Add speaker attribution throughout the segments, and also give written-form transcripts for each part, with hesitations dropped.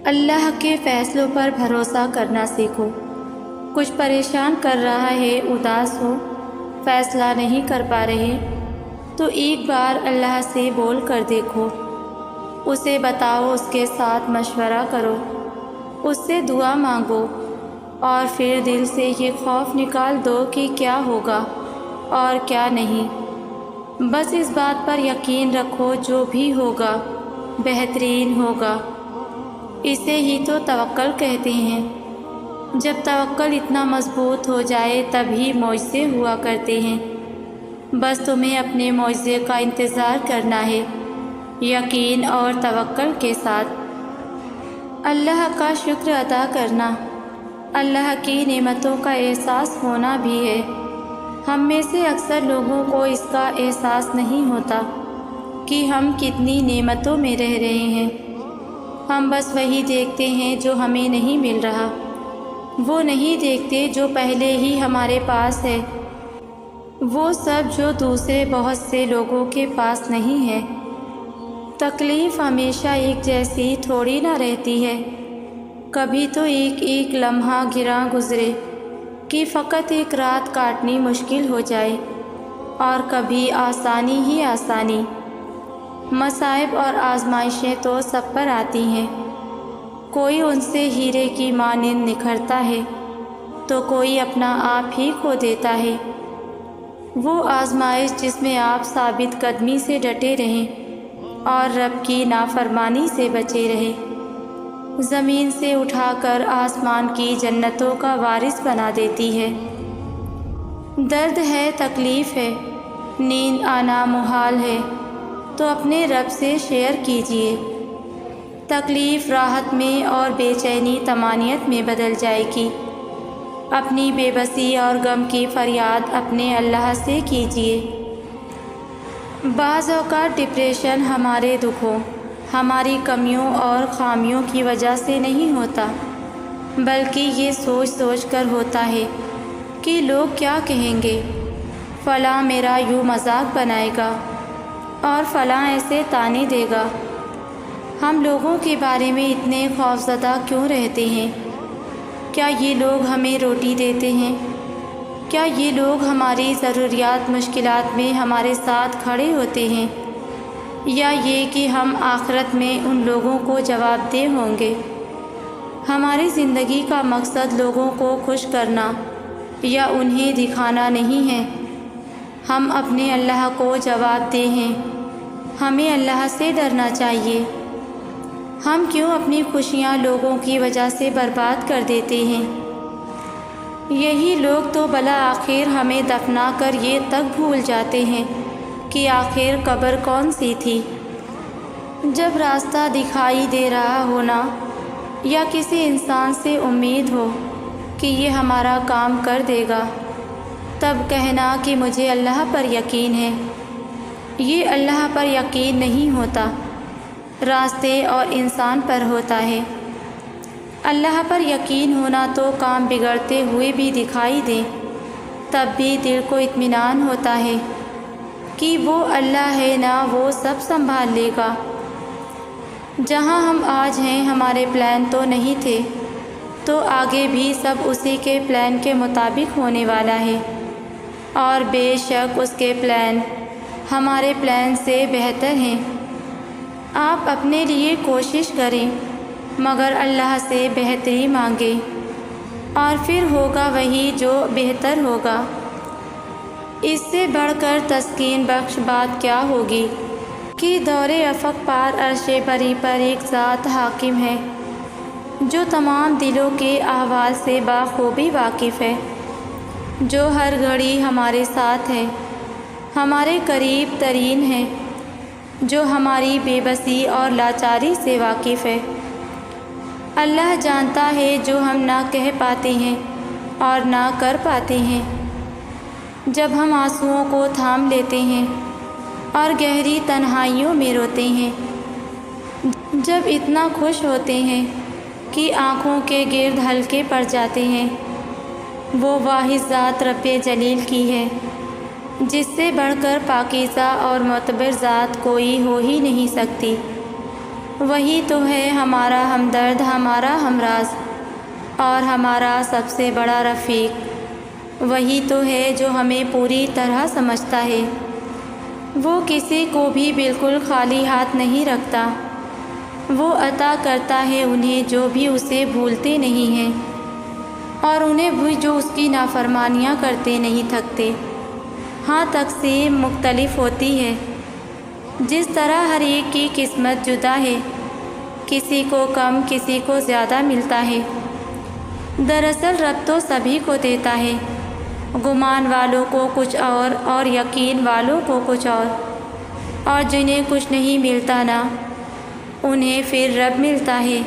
Speaker 1: اللہ کے فیصلوں پر بھروسہ کرنا سیکھو۔ کچھ پریشان کر رہا ہے، اداس ہو، فیصلہ نہیں کر پا رہے، تو ایک بار اللہ سے بول کر دیکھو، اسے بتاؤ، اس کے ساتھ مشورہ کرو، اس سے دعا مانگو، اور پھر دل سے یہ خوف نکال دو کہ کیا ہوگا اور کیا نہیں۔ بس اس بات پر یقین رکھو، جو بھی ہوگا بہترین ہوگا۔ اسے ہی تو توکل کہتے ہیں۔ جب توکل اتنا مضبوط ہو جائے تبھی معجزے ہوا کرتے ہیں۔ بس تمہیں اپنے معجزے کا انتظار کرنا ہے، یقین اور توکل کے ساتھ۔ اللہ کا شکر ادا کرنا، اللہ کی نعمتوں کا احساس ہونا بھی ہے۔ ہم میں سے اکثر لوگوں کو اس کا احساس نہیں ہوتا کہ ہم کتنی نعمتوں میں رہ رہے ہیں۔ ہم بس وہی دیکھتے ہیں جو ہمیں نہیں مل رہا، وہ نہیں دیکھتے جو پہلے ہی ہمارے پاس ہے، وہ سب جو دوسرے بہت سے لوگوں کے پاس نہیں ہے۔ تکلیف ہمیشہ ایک جیسی تھوڑی نہ رہتی ہے، کبھی تو ایک ایک لمحہ گراں گزرے کہ فقط ایک رات کاٹنی مشکل ہو جائے، اور کبھی آسانی ہی آسانی۔ مصائب اور آزمائشیں تو سب پر آتی ہیں، کوئی ان سے ہیرے کی مانند نکھرتا ہے تو کوئی اپنا آپ ہی کھو دیتا ہے۔ وہ آزمائش جس میں آپ ثابت قدمی سے ڈٹے رہیں اور رب کی نافرمانی سے بچے رہیں، زمین سے اٹھا کر آسمان کی جنتوں کا وارث بنا دیتی ہے۔ درد ہے، تکلیف ہے، نیند آنا محال ہے، تو اپنے رب سے شیئر کیجیے۔ تکلیف راحت میں اور بے چینی طمانینت میں بدل جائے گی۔ اپنی بے بسی اور غم کی فریاد اپنے اللہ سے کیجیے۔ بعض اوقات ڈپریشن ہمارے دکھوں، ہماری کمیوں اور خامیوں کی وجہ سے نہیں ہوتا، بلکہ یہ سوچ سوچ کر ہوتا ہے کہ لوگ کیا کہیں گے، فلاں میرا یوں مذاق بنائے گا اور فلاں ایسے طعنے دے گا۔ ہم لوگوں کے بارے میں اتنے خوفزدہ کیوں رہتے ہیں؟ کیا یہ لوگ ہمیں روٹی دیتے ہیں؟ کیا یہ لوگ ہماری ضروریات مشکلات میں ہمارے ساتھ کھڑے ہوتے ہیں؟ یا یہ کہ ہم آخرت میں ان لوگوں کو جواب دہ ہوں گے؟ ہماری زندگی کا مقصد لوگوں کو خوش کرنا یا انہیں دکھانا نہیں ہے، ہم اپنے اللہ کو جواب دہ ہیں۔ ہمیں اللہ سے ڈرنا چاہیے۔ ہم کیوں اپنی خوشیاں لوگوں کی وجہ سے برباد کر دیتے ہیں؟ یہی لوگ تو بالآخر ہمیں دفنا کر یہ تک بھول جاتے ہیں کہ آخر قبر کون سی تھی۔ جب راستہ دکھائی دے رہا ہونا یا کسی انسان سے امید ہو کہ یہ ہمارا کام کر دے گا، تب کہنا کہ مجھے اللہ پر یقین ہے۔ یہ اللہ پر یقین نہیں ہوتا، راستے اور انسان پر ہوتا ہے۔ اللہ پر یقین ہونا تو کام بگڑتے ہوئے بھی دکھائی دیں، تب بھی دل کو اطمینان ہوتا ہے کہ وہ اللہ ہے نا، وہ سب سنبھال لے گا۔ جہاں ہم آج ہیں ہمارے پلان تو نہیں تھے، تو آگے بھی سب اسی کے پلان کے مطابق ہونے والا ہے، اور بے شک اس کے پلان ہمارے پلان سے بہتر ہیں۔ آپ اپنے لیے کوشش کریں، مگر اللہ سے بہتری مانگیں، اور پھر ہوگا وہی جو بہتر ہوگا۔ اس سے بڑھ کر تسکین بخش بات کیا ہوگی کہ دور افق پار عرش بری پر ایک ذات حاکم ہے جو تمام دلوں کے احوال سے بخوبی واقف ہے، جو ہر گھڑی ہمارے ساتھ ہے، ہمارے قریب ترین ہے، جو ہماری بے بسی اور لاچاری سے واقف ہے۔ اللہ جانتا ہے جو ہم نہ کہہ پاتے ہیں اور نہ کر پاتے ہیں۔ جب ہم آنسوؤں کو تھام لیتے ہیں اور گہری تنہائیوں میں روتے ہیں، جب اتنا خوش ہوتے ہیں کہ آنکھوں کے گرد ہلکے پڑ جاتے ہیں، وہ واحد ذات رب جلیل کی ہے، جس سے بڑھ کر پاکیزہ اور معتبر ذات کوئی ہو ہی نہیں سکتی۔ وہی تو ہے ہمارا ہمدرد، ہمارا ہمراز اور ہمارا سب سے بڑا رفیق۔ وہی تو ہے جو ہمیں پوری طرح سمجھتا ہے۔ وہ کسی کو بھی بالکل خالی ہاتھ نہیں رکھتا۔ وہ عطا کرتا ہے انہیں جو بھی اسے بھولتے نہیں ہیں، اور انہیں بھی جو اس کی نافرمانیاں کرتے نہیں تھکتے۔ ہاں، تقسیم مختلف ہوتی ہے، جس طرح ہر ایک کی قسمت جدا ہے، کسی کو کم کسی کو زیادہ ملتا ہے۔ دراصل رب تو سبھی کو دیتا ہے، گمان والوں کو کچھ اور یقین والوں کو کچھ اور جنہیں کچھ نہیں ملتا نا، انہیں پھر رب ملتا ہے،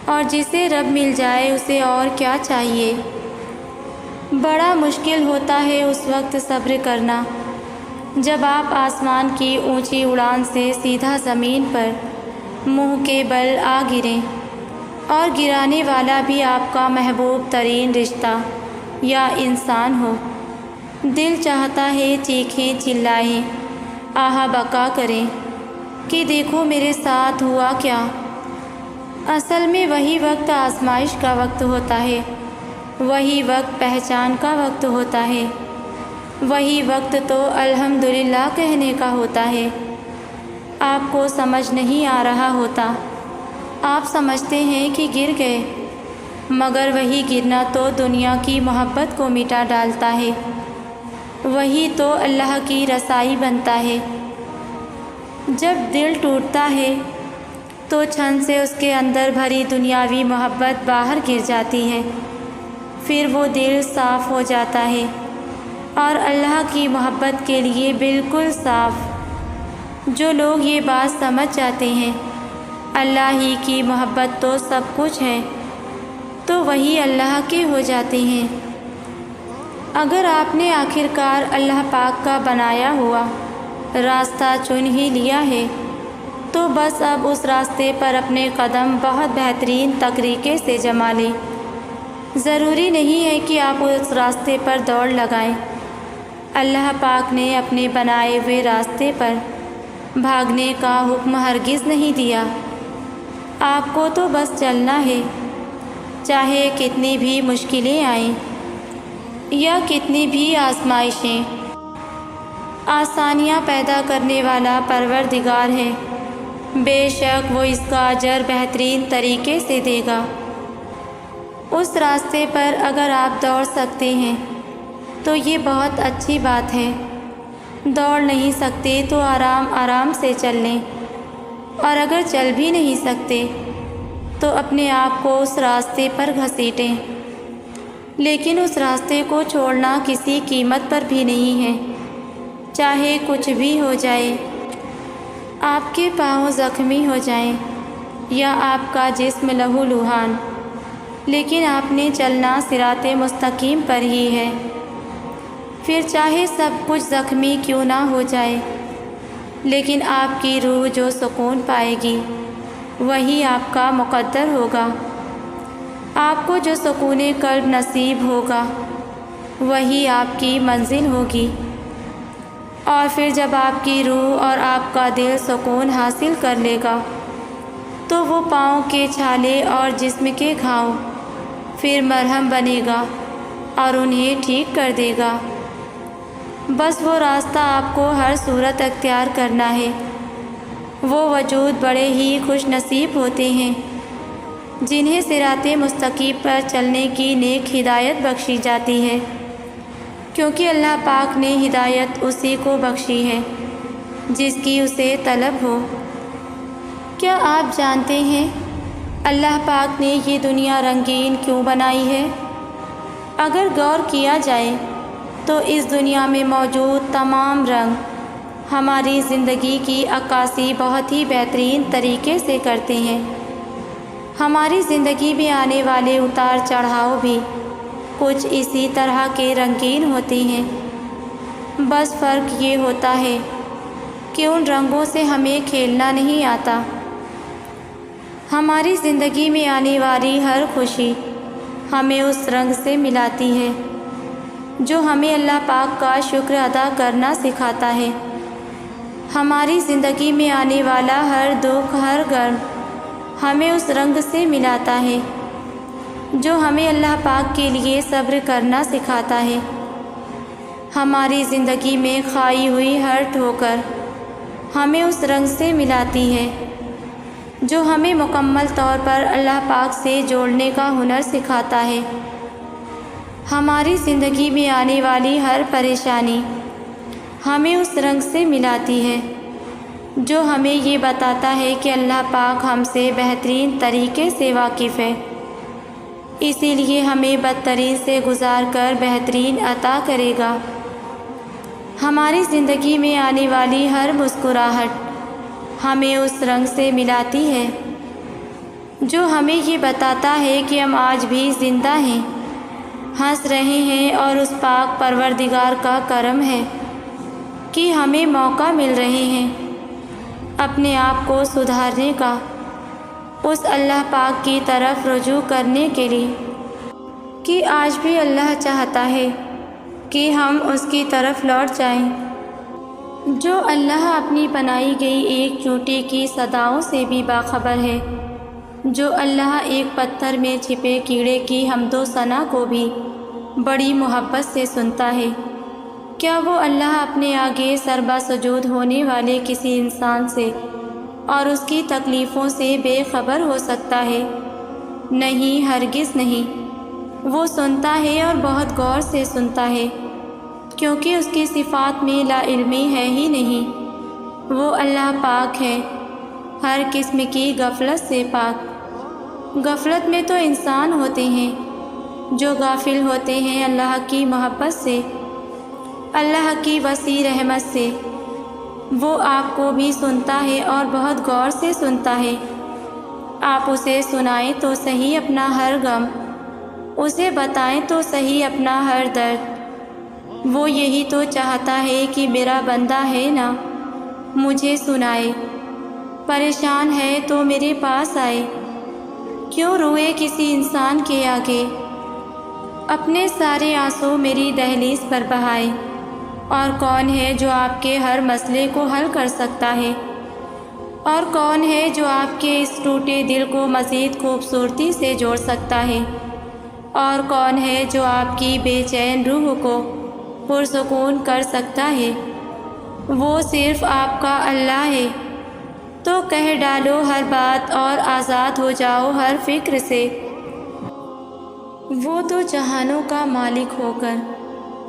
Speaker 1: اور جسے رب مل جائے اسے اور کیا چاہیے۔ بڑا مشکل ہوتا ہے اس وقت صبر کرنا جب آپ آسمان کی اونچی اڑان سے سیدھا زمین پر منہ کے بل آ گریں، اور گرانے والا بھی آپ کا محبوب ترین رشتہ یا انسان ہو۔ دل چاہتا ہے چیخیں، چلائیں، آہا بکا کریں کہ دیکھو میرے ساتھ ہوا کیا۔ اصل میں وہی وقت آزمائش کا وقت ہوتا ہے، وہی وقت پہچان کا وقت ہوتا ہے، وہی وقت تو الحمدللہ کہنے کا ہوتا ہے۔ آپ کو سمجھ نہیں آ رہا ہوتا، آپ سمجھتے ہیں کہ گر گئے، مگر وہی گرنا تو دنیا کی محبت کو مٹا ڈالتا ہے، وہی تو اللہ کی رسائی بنتا ہے۔ جب دل ٹوٹتا ہے تو چھن سے اس کے اندر بھری دنیاوی محبت باہر گر جاتی ہے، پھر وہ دل صاف ہو جاتا ہے اور اللہ کی محبت کے لیے بالکل صاف۔ جو لوگ یہ بات سمجھ جاتے ہیں اللہ ہی کی محبت تو سب کچھ ہے، تو وہی اللہ کے ہو جاتے ہیں۔ اگر آپ نے آخرکار اللہ پاک کا بنایا ہوا راستہ چن ہی لیا ہے تو بس اب اس راستے پر اپنے قدم بہت بہترین طریقے سے جما لیں۔ ضروری نہیں ہے کہ آپ اس راستے پر دوڑ لگائیں۔ اللہ پاک نے اپنے بنائے ہوئے راستے پر بھاگنے کا حکم ہرگز نہیں دیا۔ آپ کو تو بس چلنا ہے، چاہے کتنی بھی مشکلیں آئیں یا کتنی بھی آزمائشیں۔ آسانیاں پیدا کرنے والا پروردگار ہے، بے شک وہ اس کا اجر بہترین طریقے سے دے گا۔ اس راستے پر اگر آپ دوڑ سکتے ہیں تو یہ بہت اچھی بات ہے۔ دوڑ نہیں سکتے تو آرام آرام سے چل لیں، اور اگر چل بھی نہیں سکتے تو اپنے آپ کو اس راستے پر گھسیٹیں، لیکن اس راستے کو چھوڑنا کسی قیمت پر بھی نہیں ہے، چاہے کچھ بھی ہو جائے۔ آپ کے پاؤں زخمی ہو جائیں یا آپ کا جسم لہو لہان، لیکن آپ نے چلنا صراط مستقیم پر ہی ہے۔ پھر چاہے سب کچھ زخمی کیوں نہ ہو جائے، لیکن آپ کی روح جو سکون پائے گی وہی آپ کا مقدر ہوگا۔ آپ کو جو سکون قلب نصیب ہوگا وہی آپ کی منزل ہوگی، اور پھر جب آپ کی روح اور آپ کا دل سکون حاصل کر لے گا تو وہ پاؤں کے چھالے اور جسم کے گھاؤ پھر مرہم بنے گا اور انہیں ٹھیک کر دے گا۔ بس وہ راستہ آپ کو ہر صورت اختیار کرنا ہے۔ وہ وجود بڑے ہی خوش نصیب ہوتے ہیں جنہیں صراط مستقیم پر چلنے کی نیک ہدایت بخشی جاتی ہے، کیونکہ اللہ پاک نے ہدایت اسی کو بخشی ہے جس کی اسے طلب ہو۔ کیا آپ جانتے ہیں اللہ پاک نے یہ دنیا رنگین کیوں بنائی ہے؟ اگر غور کیا جائے تو اس دنیا میں موجود تمام رنگ ہماری زندگی کی عکاسی بہت ہی بہترین طریقے سے کرتے ہیں۔ ہماری زندگی میں آنے والے اتار چڑھاؤ بھی کچھ اسی طرح کے رنگین ہوتے ہیں، بس فرق یہ ہوتا ہے کہ ان رنگوں سے ہمیں کھیلنا نہیں آتا۔ ہماری زندگی میں آنے والی ہر خوشی ہمیں اس رنگ سے ملاتی ہے جو ہمیں اللہ پاک کا شکر ادا کرنا سکھاتا ہے۔ ہماری زندگی میں آنے والا ہر دکھ، ہر غم ہمیں اس رنگ سے ملاتا ہے جو ہمیں اللہ پاک کے لیے صبر کرنا سکھاتا ہے۔ ہماری زندگی میں کھائی ہوئی ہر ٹھوکر ہمیں اس رنگ سے ملاتی ہے جو ہمیں مکمل طور پر اللہ پاک سے جوڑنے کا ہنر سکھاتا ہے۔ ہماری زندگی میں آنے والی ہر پریشانی ہمیں اس رنگ سے ملاتی ہے جو ہمیں یہ بتاتا ہے کہ اللہ پاک ہم سے بہترین طریقے سے واقف ہے، اسی لیے ہمیں بدترین سے گزار کر بہترین عطا کرے گا۔ ہماری زندگی میں آنے والی ہر مسکراہٹ ہمیں اس رنگ سے ملاتی ہے جو ہمیں یہ بتاتا ہے کہ ہم آج بھی زندہ ہیں، ہنس رہے ہیں، اور اس پاک پروردگار کا کرم ہے کہ ہمیں موقع مل رہے ہیں اپنے آپ کو سدھارنے کا، اس اللہ پاک کی طرف رجوع کرنے کے لیے کہ آج بھی اللہ چاہتا ہے کہ ہم اس کی طرف لوٹ جائیں۔ جو اللہ اپنی بنائی گئی ایک چونٹی کی صداؤں سے بھی باخبر ہے، جو اللہ ایک پتھر میں چھپے کیڑے کی حمد و ثنا کو بھی بڑی محبت سے سنتا ہے، کیا وہ اللہ اپنے آگے سربا سجود ہونے والے کسی انسان سے اور اس کی تکلیفوں سے بے خبر ہو سکتا ہے؟ نہیں، ہرگز نہیں۔ وہ سنتا ہے اور بہت غور سے سنتا ہے، کیونکہ اس کی صفات میں لا علمی ہے ہی نہیں۔ وہ اللہ پاک ہے، ہر قسم کی غفلت سے پاک۔ غفلت میں تو انسان ہوتے ہیں جو غافل ہوتے ہیں اللہ کی محبت سے، اللہ کی وسیع رحمت سے۔ وہ آپ کو بھی سنتا ہے اور بہت غور سے سنتا ہے۔ آپ اسے سنائیں تو صحیح اپنا ہر غم، اسے بتائیں تو صحیح اپنا ہر درد۔ وہ یہی تو چاہتا ہے کہ میرا بندہ ہے نا مجھے سنائے، پریشان ہے تو میرے پاس آئے، کیوں روئے کسی انسان کے آگے، اپنے سارے آنسو میری دہلیز پر بہائے۔ اور کون ہے جو آپ کے ہر مسئلے کو حل کر سکتا ہے؟ اور کون ہے جو آپ کے اس ٹوٹے دل کو مزید خوبصورتی سے جوڑ سکتا ہے؟ اور کون ہے جو آپ کی بے چین روح کو پرسکون کر سکتا ہے؟ وہ صرف آپ کا اللہ ہے۔ تو کہہ ڈالو ہر بات اور آزاد ہو جاؤ ہر فکر سے۔ وہ تو جہانوں کا مالک ہو کر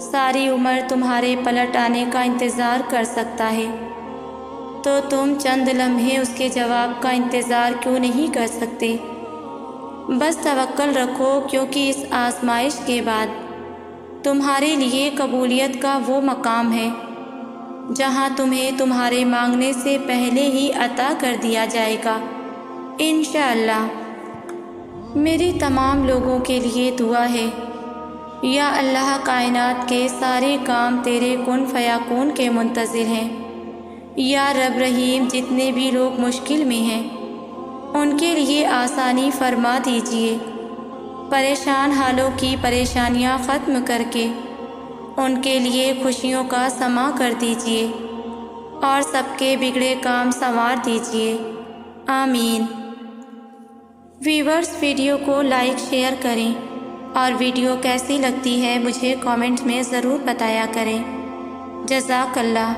Speaker 1: ساری عمر تمہارے پلٹ آنے کا انتظار کر سکتا ہے، تو تم چند لمحے اس کے جواب کا انتظار کیوں نہیں کر سکتے؟ بس توکل رکھو، کیونکہ اس آزمائش کے بعد تمہارے لیے قبولیت کا وہ مقام ہے جہاں تمہیں تمہارے مانگنے سے پہلے ہی عطا کر دیا جائے گا انشاءاللہ۔ میری تمام لوگوں کے لیے دعا ہے، یا اللہ کائنات کے سارے کام تیرے کن فیکون کے منتظر ہیں۔ یا رب رحیم، جتنے بھی لوگ مشکل میں ہیں ان کے لیے آسانی فرما دیجیے، پریشان حالوں کی پریشانیاں ختم کر کے ان کے لیے خوشیوں کا سما کر دیجیے، اور سب کے بگڑے کام سنوار دیجیے، آمین۔ ویورز، ویڈیو کو لائک شیئر کریں، اور ویڈیو کیسی لگتی ہے مجھے کامنٹ میں ضرور بتایا کریں۔ جزاک اللہ۔